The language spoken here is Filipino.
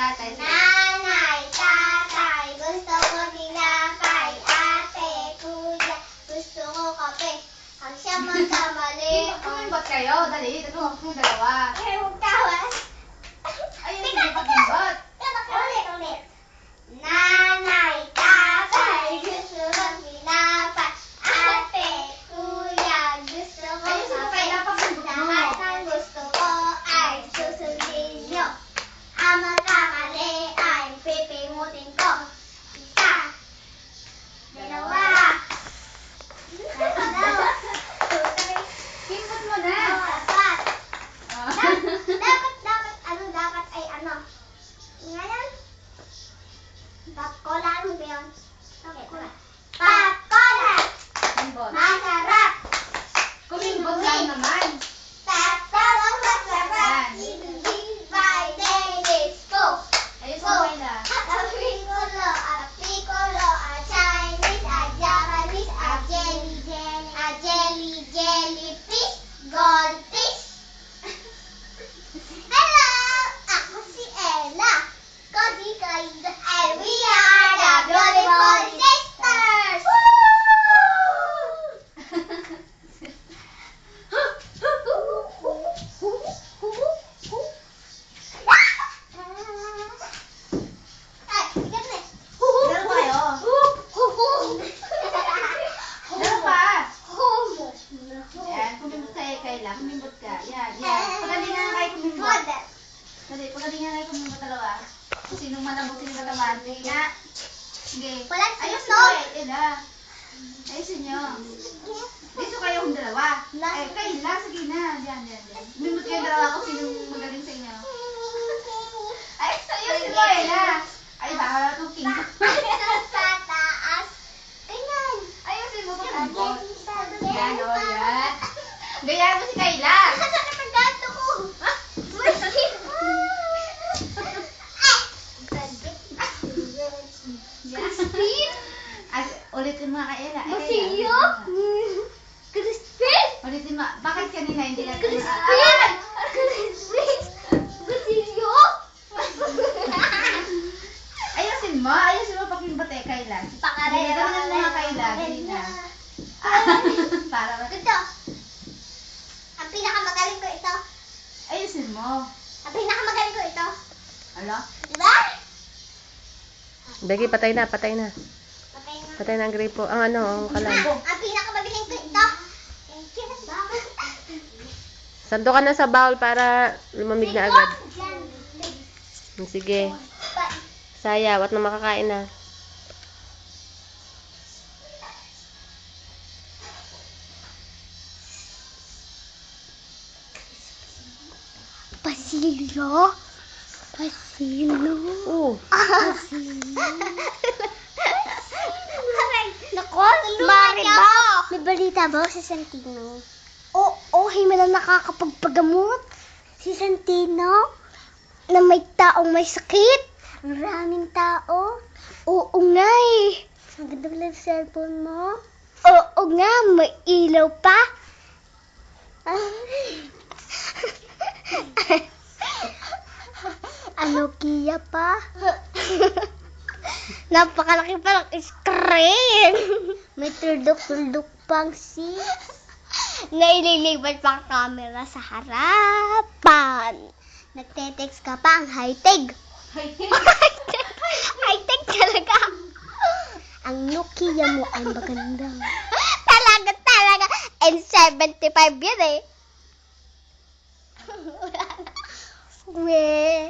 tatay. Nanay, tatay, gusto ko tinapay. Ate, kuya, gusto ko kape. Ang siya magkamali. Kumimbot kayo. Dali, dalawa kayong dalawa. Eh, huwag tawas. Ayun, hindi pakimbot. Ulit. Nanay, tatay, gusto ko tinapay. Ate, kuya, gusto ko Ayun, sino kape. kaya pakimbot mo? Lahat ng gusto ko ay susundin nyo. Ang magkamali ay pipimutin ko. Isa, dalawa, tatlo, Pimbot mo na. apat. Ah. Dapat ay ano? Ngayon? Cola, ano ba yun? Cola. Pimbot. Masarap. Kumimbot lang naman. Tatawang masarap. Friday disco. Ayun, sabay na. Piccolo, Chinese, Japanese, jellyfish, goldfish. Hello! Ako si Ella. Cody Kind. And we are the Beautiful Sisters! Ay, sigat na. Laro kayo. Laro pa. Yan, kumimbot kayo, Kayla. Kumimbot ka. Yan. Pagalingan na kayo kumimbot. Dali, pagalingan na kayo kumimbot dalawa. Kung sinong malambot, sinong katawan. Sige nga. Sige. Walang Ayusin sunog. ko eh, Ella. Ayusin nyo. Dito kayo kung dalawa. Kayla, sige na. Diyan. Kumimbot kayo dalawa kung sinong magaling sa inyo. Ayusin mo, Ella. Ay, baka itong king. Pataas. Ganyan. Ayusin mo kumimbot. Yan, o, yan. Gayaan mo si Kayla. Nakagato ko. Crispin? Ulitin mo nga kay Ella. Basilio? Crispin? Ulitin mo. Bakit kanina hindi natin Crispin? Crispin? Basilio? Ayusin mo pakimbot eh, Kayla. Sige, gawin mo nga Kayla. Dali na. Para ba? Ito. Ang pinakamagaling ko ito. Ayusin mo. Ang pinakamagaling ko ito. Alo? Diba? Becky, patay na. Patay na. Patay na ang gripo. Ang ang kalan. Ang pinakamagaling ko ito. Thank you. Sando ka na sa bowl para lumamig na agad. Yan. Sige. Sayaw at na makakain na. Basilio? Basilio? Oh. Nako, Mariba! May balita ba si Santino? Oo, hindi na nakakapagpagamot. Si Santino, na may taong may sakit. Ang raming tao. Oo nga eh. Ang ganda pala ng cellphone mo. Oo nga, may ilaw pa. Ano Kia pa? Napakalaki pa ng screen. May tuldok-tuldok pang naililipat pang camera sa harapan. Nagte-text ka pang high-tech. High-tech talaga. Ang Nokia mo ay maganda. Talaga. N75 yan eh. Well,